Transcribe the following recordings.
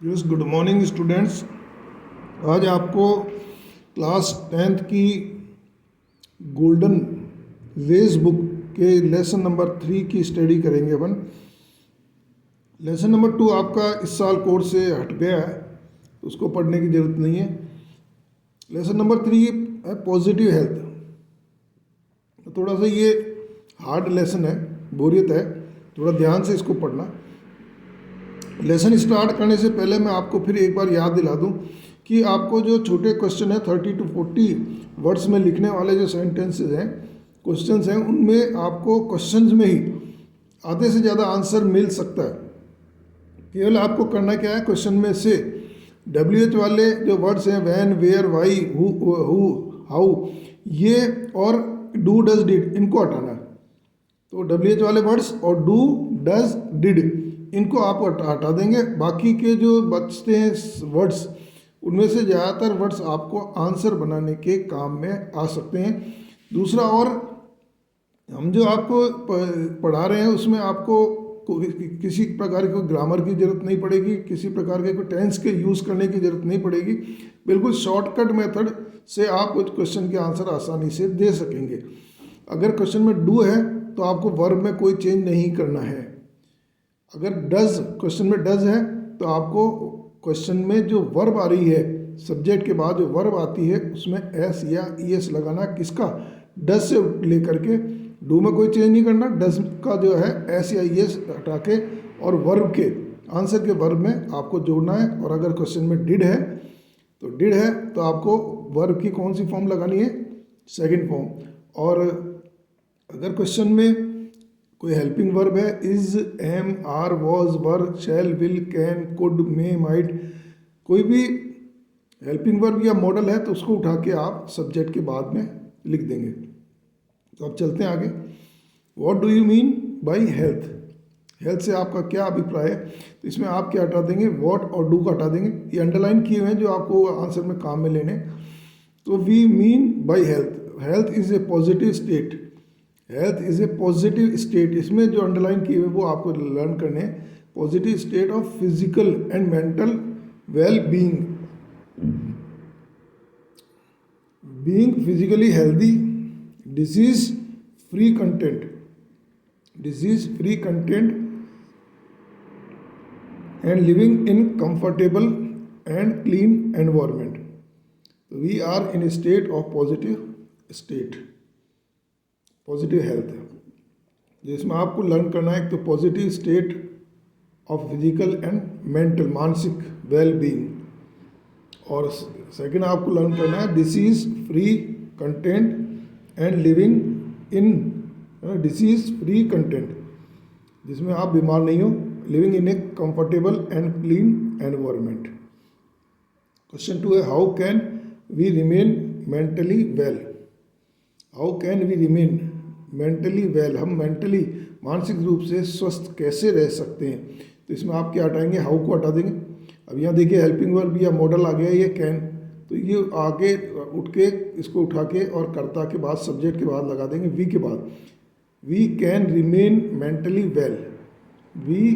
Yes, good morning students. आज आपको class 10th की गोल्डन वेज बुक के लेसन नंबर 3 की स्टडी करेंगे अपन। लेसन नंबर 2 आपका इस साल कोर्स से हट गया है, तो उसको पढ़ने की ज़रूरत नहीं है। लेसन नंबर 3 है पॉजिटिव हेल्थ। तो थोड़ा सा ये हार्ड लेसन है, बोरियत है, थोड़ा ध्यान से इसको पढ़ना। लेसन स्टार्ट करने से पहले मैं आपको फिर एक बार याद दिला दूं कि आपको जो छोटे क्वेश्चन है 30 to 40 वर्ड्स में लिखने वाले जो सेंटेंसेस हैं, क्वेश्चंस हैं, उनमें आपको क्वेश्चंस में ही आधे से ज़्यादा आंसर मिल सकता है। केवल आपको करना क्या है, क्वेश्चन में से WH वाले जो वर्ड्स हैं when, where, why, who, how, ये और डू, डज, डिड, इनको हटाना है। तो WH वाले वर्ड्स और डू, डज, डिड इनको आप हटा देंगे। बाकी के जो बचते हैं वर्ड्स, उनमें से ज़्यादातर वर्ड्स आपको आंसर बनाने के काम में आ सकते हैं। दूसरा, और हम जो आपको पढ़ा रहे हैं उसमें आपको किसी प्रकार की ग्रामर की ज़रूरत नहीं पड़ेगी, किसी प्रकार के कोई टेंस के यूज़ करने की ज़रूरत नहीं पड़ेगी। बिल्कुल शॉर्टकट मेथड से आप उस क्वेश्चन के आंसर आसानी से दे सकेंगे। अगर क्वेश्चन में डू है तो आपको वर्ब में कोई चेंज नहीं करना है। अगर डज, क्वेश्चन में डज है तो आपको क्वेश्चन में जो वर्ब आ रही है, सब्जेक्ट के बाद जो वर्ब आती है उसमें एस या ईएस लगाना। किसका? डज से लेकर के डू में कोई चेंज नहीं करना। डज का जो है एस या ईएस हटा के और वर्ब के आंसर के वर्ब में आपको जोड़ना है। और अगर क्वेश्चन में डिड है तो डिड है तो आपको वर्ब की कौन सी फॉर्म लगानी है? Second form. और अगर क्वेश्चन में कोई हेल्पिंग वर्ब है, is, am, are, was, were, shall, will, can, could, may, might, कोई भी हेल्पिंग वर्ब या मॉडल है तो उसको उठा के आप सब्जेक्ट के बाद में लिख देंगे। तो अब चलते हैं आगे। What do you mean by health? Health से आपका क्या अभिप्राय है? तो इसमें आप क्या हटा देंगे? व्हाट और डू का हटा देंगे। ये अंडरलाइन किए हुए हैं जो आपको आंसर में काम में लेने। तो we mean by health, health is a positive state. Health is a positive state, इसमें जो अंडरलाइन किए हुए वो आपको लर्न करने हैं। Positive state of physical and mental well being, being physically healthy, disease free content, disease free content and living in comfortable and clean environment. We are in a state of positive state, positive health है जिसमें आपको learn करना है। एक तो positive state of physical and mental, मानसिक well being, और second आपको लर्न करना है disease free content and living in, disease free content जिसमें आप बीमार नहीं हो, living in a comfortable and clean environment. Question 2 है, how can we remain mentally well? How can we remain mentally well, हम मेंटली मानसिक रूप से स्वस्थ कैसे रह सकते हैं? तो इसमें आप क्या हटाएंगे? हाउ को हटा देंगे। अब यहाँ देखिए हेल्पिंग वर्ब या मॉडल आ गया, ये कैन, तो ये आगे उठ के इसको उठा के और कर्ता के बाद सब्जेक्ट के बाद लगा देंगे वी के बाद। We can remain mentally well, we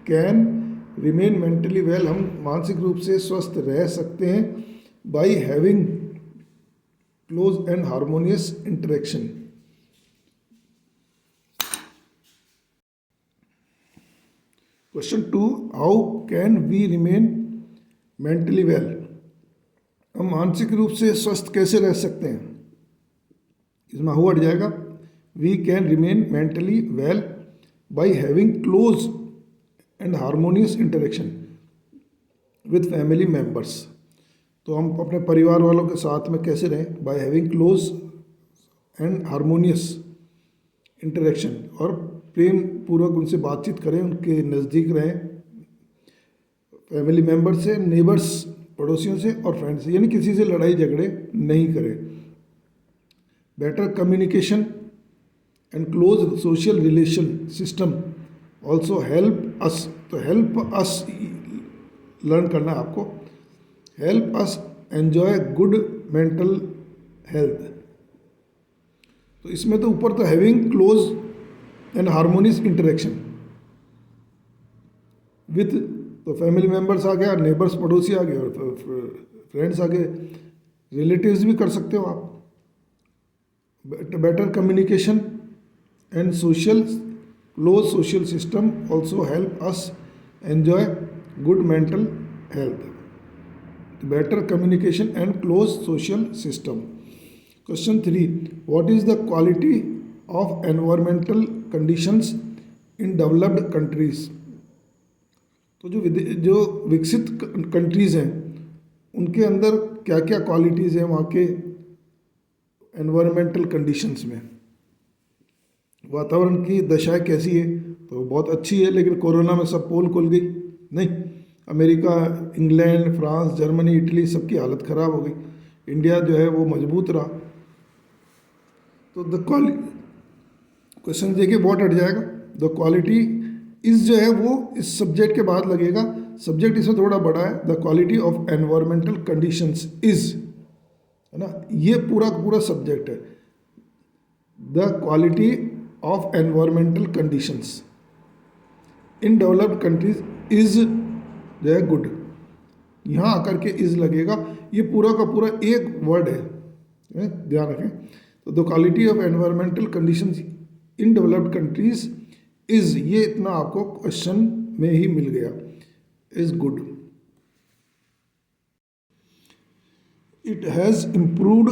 can remain mentally well, हम मानसिक रूप से स्वस्थ रह सकते हैं by having close and harmonious interaction. Question 2, how can we remain mentally well, हम मानसिक रूप से स्वस्थ कैसे रह सकते हैं? इसमें हाउ हट जाएगा। We can remain mentally well by having close and harmonious interaction with family members. तो हम अपने परिवार वालों के साथ में कैसे रहें? By having close and harmonious interaction, और प्रेम पूर्वक उनसे बातचीत करें, उनके नज़दीक रहें, फैमिली मेम्बर से, नेबर्स पड़ोसियों से, और फ्रेंड्स से, यानी किसी से लड़ाई झगड़े नहीं करें। Better communication and close social relation system also help us, तो हेल्प अस लर्न करना है आपको। Help us enjoy good mental health. तो इसमें तो ऊपर तो having close and harmonious interaction with तो फैमिली मेम्बर्स आ गया, नेबर्स पड़ोसी आ गए, और फ्रेंड्स आ गए, रिलेटिव्स भी कर सकते हो आप। Better communication and social close social system also help us enjoy good mental health. Better communication and close social system. Question 3, what is the quality of environmental conditions in developed countries. तो जो विकसित countries हैं उनके अंदर क्या क्या qualities हैं वहाँ के एनवायरमेंटल कंडीशंस में, वातावरण की दशाएं कैसी है। तो बहुत अच्छी है, लेकिन कोरोना में सब पोल खुल गई नहीं। America, England, France, Germany, Italy सबकी हालत ख़राब हो गई। इंडिया जो है वो मजबूत रहा। तो द क्वेश्चन देखिए बहुत हट जाएगा। द क्वालिटी इस जो है वो इस सब्जेक्ट के बाद लगेगा, सब्जेक्ट इसमें थोड़ा बड़ा है। The quality of environmental conditions is, है ना, ये पूरा पूरा सब्जेक्ट है। The quality of environmental conditions in developed countries is जो है गुड, यहाँ आकर के इज लगेगा। ये पूरा का पूरा एक वर्ड है, ध्यान रखें। तो the quality of environmental conditions in developed countries is, ये इतना आपको क्वेश्चन में ही मिल गया, is good. It has improved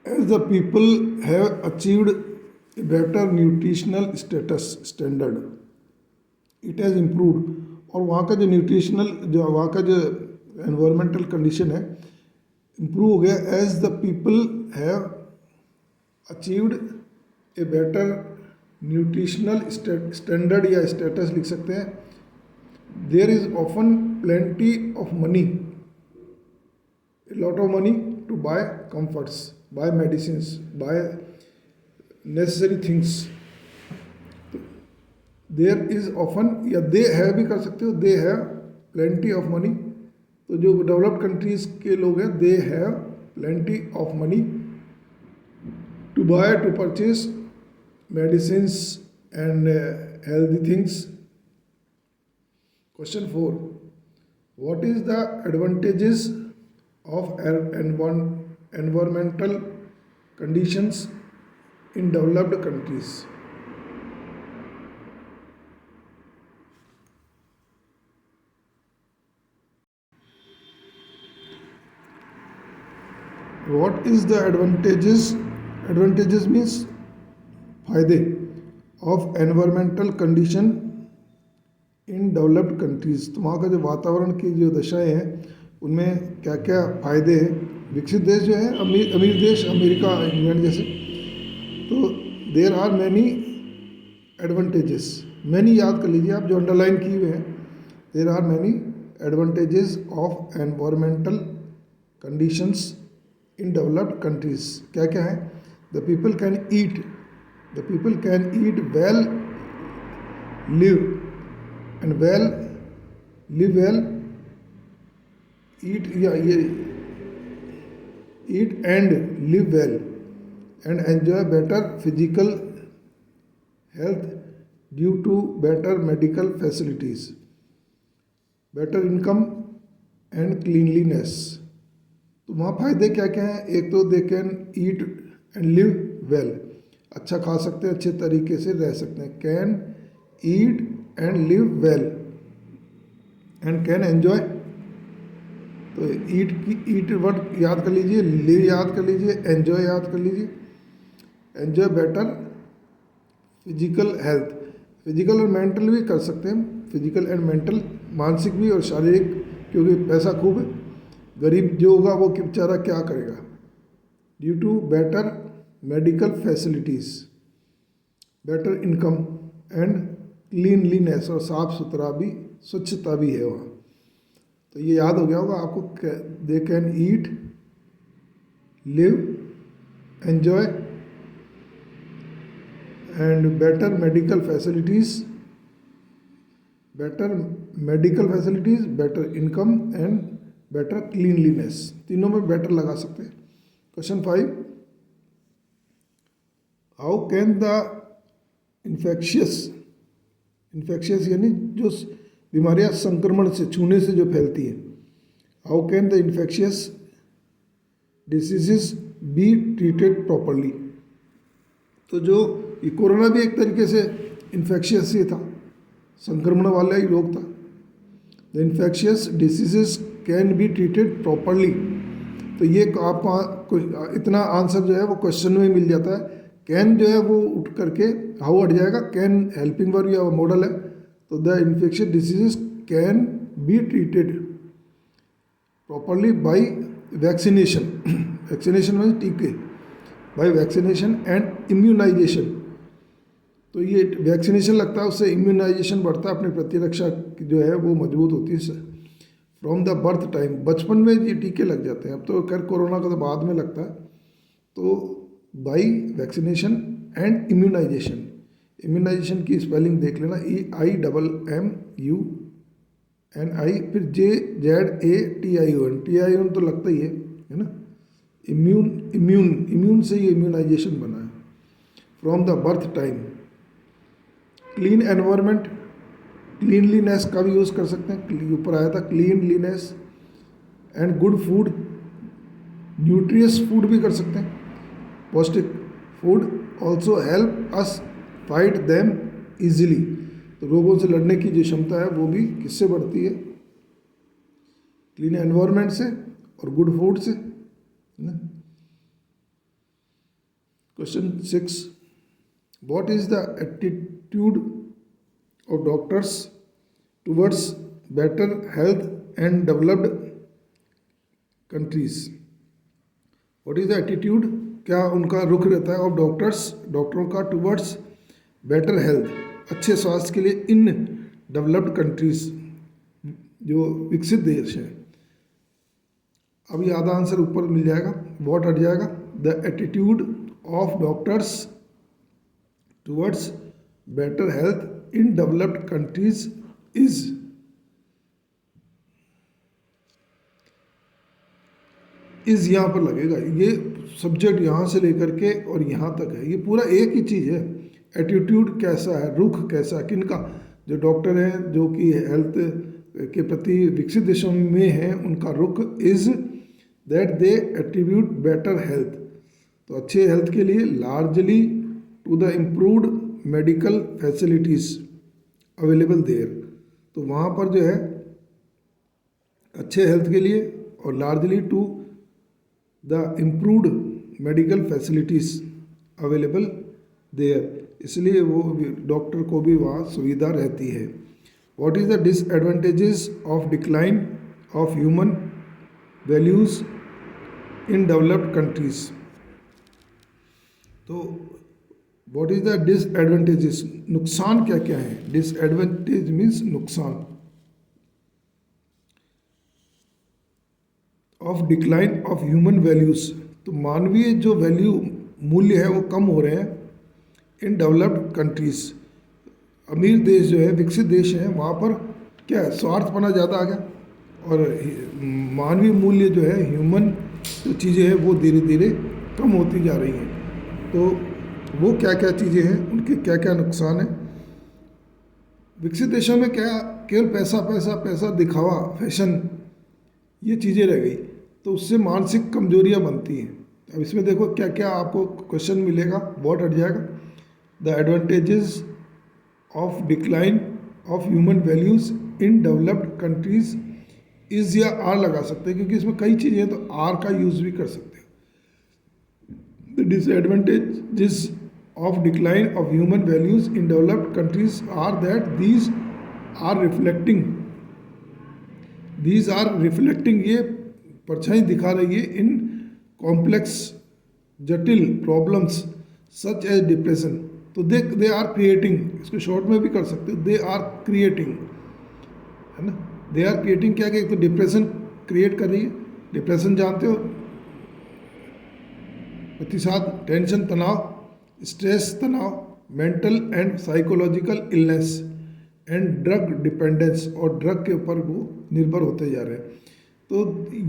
as the people have achieved a better nutritional status standard. It has improved, और वहाँ का जो न्यूट्रिशनल, जो वहाँ का जो एनवायरमेंटल कंडीशन है, इम्प्रूव हो गया। As the people have achieved a better nutritional standard या स्टेटस लिख सकते हैं। There is often plenty of money, a lot of money to buy comforts, buy medicines, buy necessary things. There is often, या they have भी कर सकते हो, they have plenty of money। तो जो डेवलप्ड कंट्रीज के लोग हैं, they have plenty of money to buy, to purchase medicines and healthy things. Question 4, what is the advantages of environmental conditions in developed countries? What is the advantages? Advantages means फायदे of environmental condition in developed countries. तो वहाँ का जो वातावरण की जो दशाएं हैं उनमें क्या क्या फ़ायदे हैं। विकसित देश जो है, अमीर देश, अमेरिका, इंग्लैंड जैसे, तो there are many advantages. Many याद कर लीजिए आप, जो अंडरलाइन किए हुए हैं। There are many advantages of environmental conditions in developed countries. क्या क्या है? The people can eat, the people can eat well, live and well, live well, eat या ये eat and live well and enjoy better physical health due to better medical facilities, better income and cleanliness. तो वहाँ फायदे क्या क्या हैं? एक तो they can eat and live well, अच्छा खा सकते हैं, अच्छे तरीके से रह सकते हैं। Can eat and live well and can enjoy, तो ईट की ईट वर्ड याद कर लीजिए, लिव याद कर लीजिए, एंजॉय याद कर लीजिए। Enjoy better physical health, physical और मेंटल भी कर सकते हैं, फिजिकल एंड मेंटल, मानसिक भी और शारीरिक, क्योंकि पैसा खूब है। गरीब जो होगा वो बेचारा क्या करेगा? Due to better medical facilities, better income and cleanliness, और साफ सुथरा भी, स्वच्छता भी है वहाँ। तो ये याद हो गया होगा आपको। They can eat, live, enjoy and better medical facilities, better medical facilities, better income and better cleanliness, तीनों में बेटर लगा सकते हैं। Question 5, how can the infectious यानी जो बीमारियां संक्रमण से, छूने से जो फैलती है। How can the infectious diseases B treated properly. तो जो ये कोरोना भी एक तरीके से इन्फेक्शियस ही था, संक्रमण वाला ही रोग था। The infectious diseases can be treated properly. तो ये आपको इतना आंसर जो है वो क्वेश्चन में मिल जाता है। कैन जो है वो उठ करके हाउ हट जाएगा, कैन हेल्पिंग वर्ब या मॉडल है, तो the infectious diseases can be treated properly by vaccination. Vaccination में टीके, बाय वैक्सीनेशन एंड इम्यूनाइजेशन। तो ये वैक्सीनेशन लगता है, उससे इम्यूनाइजेशन बढ़ता है, अपनी प्रतिरक्षा जो है वो मजबूत होती है। फ्रॉम द बर्थ टाइम, बचपन में ये टीके लग जाते हैं। अब तो खैर कोरोना का तो बाद में लगता है। तो by vaccination and immunization, immunization की स्पेलिंग देख लेना, EIMMUNI, फिर JZATION, TION तो लगता ही है ना। इम्यून से ये इम्यूनाइजेशन बना है। From the birth time, clean environment, cleanliness का भी यूज़ कर सकते हैं, ऊपर आया था cleanliness, and good food, nutritious food भी कर सकते हैं, पौष्टिक food also help us fight them easily. तो रोगों से लड़ने की जो क्षमता है वो भी किससे बढ़ती है, क्लीन एनवायरनमेंट से और गुड फूड से। Question 6, what is the attitude of doctors towards better health and developed countries। what is the attitude, क्या उनका रुख रहता है, ऑफ डॉक्टर्स, डॉक्टरों का, टूवर्ड्स बेटर हेल्थ, अच्छे स्वास्थ्य के लिए, इन डेवलप्ड कंट्रीज, जो विकसित देश हैं। अभी आधा आंसर ऊपर मिल जाएगा, व्हाट हट जाएगा, the attitude of doctors towards better health in developed countries is यहाँ पर लगेगा। ये सब्जेक्ट यहाँ से लेकर के और यहाँ तक है, ये पूरा एक ही चीज़ है। एटीट्यूड कैसा है, रुख कैसा है, किनका, जो डॉक्टर हैं जो कि हेल्थ के प्रति विकसित देशों में हैं, उनका रुख is that they attribute better health. तो अच्छे हेल्थ के लिए largely to the improved medical facilities available there. तो वहाँ पर जो है अच्छे हेल्थ के लिए और largely to the improved medical facilities available there, इसलिए वो डॉक्टर को भी वहाँ सुविधा रहती है। What is the disadvantages of decline of human values in developed countries. तो व्हाट इज द डिसएडवांटेजेस, नुकसान क्या क्या है, डिसएडवांटेज मीन्स नुकसान, of decline of human values. तो मानवीय जो वैल्यू, मूल्य है वो कम हो रहे हैं इन डेवलप्ड कंट्रीज। अमीर देश जो है, विकसित देश हैं, वहाँ पर क्या है, स्वार्थपना ज़्यादा आ गया और मानवीय मूल्य जो है, ह्यूमन जो चीज़ें हैं वो धीरे धीरे कम होती जा रही हैं। तो वो क्या क्या चीज़ें हैं, उनके क्या क्या नुकसान हैं। विकसित देशों में क्या, केवल पैसा पैसा पैसा, दिखावा, फैशन, ये चीज़ें रह गई, तो उससे मानसिक कमजोरियां बनती हैं। अब इसमें देखो क्या क्या आपको क्वेश्चन मिलेगा, व्हाट हट जाएगा, the advantages of decline of human values in developed countries is या आर लगा सकते हैं, क्योंकि इसमें कई चीज़ें हैं तो आर का यूज़ भी कर सकते हैं। The disadvantages of decline of human values in developed countries are that these are reflecting ये परछाई दिखा रही है इन कॉम्प्लेक्स, जटिल प्रॉब्लम्स सच एज डिप्रेशन। तो दे आर क्रिएटिंग, इसको शॉर्ट में भी कर सकते हो, दे आर क्रिएटिंग, है ना, दे आर क्रिएटिंग क्या कि तो डिप्रेशन क्रिएट कर रही है। डिप्रेशन जानते हो, अतिसाद, टेंशन, तनाव, स्ट्रेस, तनाव, mental and psychological illness and drug dependence, और ड्रग के ऊपर वो निर्भर होते जा रहे हैं। तो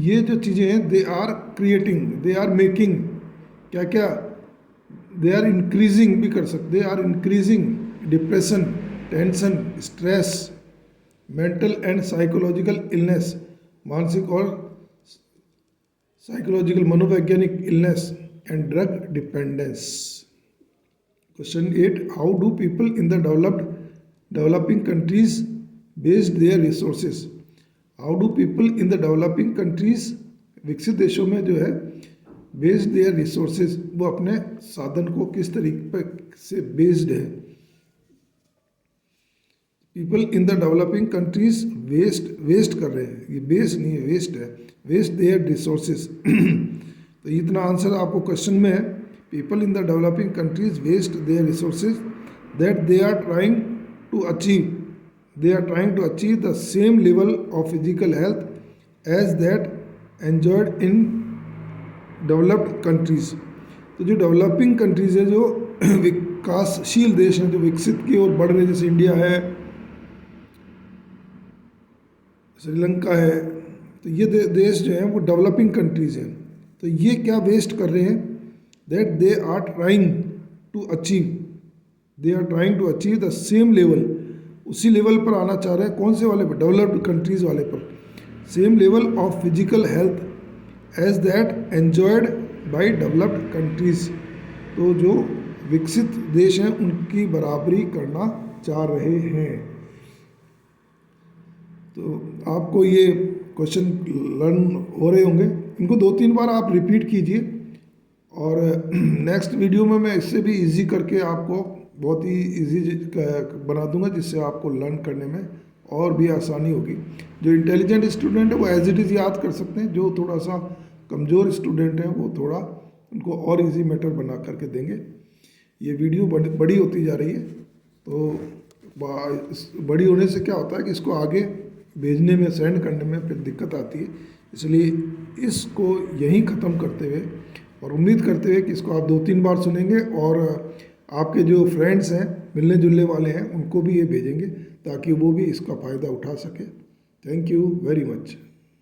ये जो चीज़ें हैं, they are creating, they are making, क्या क्या, दे आर इंक्रीजिंग भी कर सकते, they are increasing depression, tension, stress, mental and psychological illness, मानसिक और साइकोलॉजिकल मनोवैज्ञानिक illness and drug dependence. Question 8, how do people in the developing countries based their resources. How do people in the developing countries, विकसित देशों में जो है, based their resources, वो अपने साधन को किस तरीके से बेस्ड है। People in the developing countries waste कर रहे हैं, ये बेस नहीं है, वेस्ट है, वेस्ट देयर रिसोर्सेज। तो इतना आंसर आपको क्वेश्चन में है, people in the developing countries waste their resources that they are trying to achieve the same level of physical health as that enjoyed in developed countries. तो जो developing countries है, जो विकासशील देश हैं, जो विकसित की ओर बढ़ रहे, जैसे इंडिया है, श्रीलंका है, तो ये देश जो हैं वो डेवलपिंग कंट्रीज हैं। तो ये क्या वेस्ट कर रहे हैं, that they are trying to achieve the same level, उसी लेवल पर आना चाह रहे हैं, कौन से वाले पर, डेवलप्ड कंट्रीज वाले पर, same level of physical health as that enjoyed by developed countries. तो जो विकसित देश हैं उनकी बराबरी करना चाह रहे हैं। तो आपको ये क्वेश्चन लर्न हो रहे होंगे, इनको 2-3 बार आप रिपीट कीजिए, और नेक्स्ट वीडियो में मैं इससे भी इजी करके आपको बहुत ही इजी बना दूंगा, जिससे आपको लर्न करने में और भी आसानी होगी। जो इंटेलिजेंट स्टूडेंट है वो एज इट इज़ याद कर सकते हैं, जो थोड़ा सा कमज़ोर स्टूडेंट हैं वो थोड़ा उनको और इजी मैटर बना करके देंगे। ये वीडियो बड़ी होती जा रही है, तो बड़ी होने से क्या होता है कि इसको आगे भेजने में, सेंड करने में फिर दिक्कत आती है, इसलिए इसको यहीं ख़त्म करते हुए और उम्मीद करते हुए कि इसको आप 2-3 बार सुनेंगे, और आपके जो फ्रेंड्स हैं, मिलने जुलने वाले हैं, उनको भी ये भेजेंगे ताकि वो भी इसका फ़ायदा उठा सके। Thank you very much.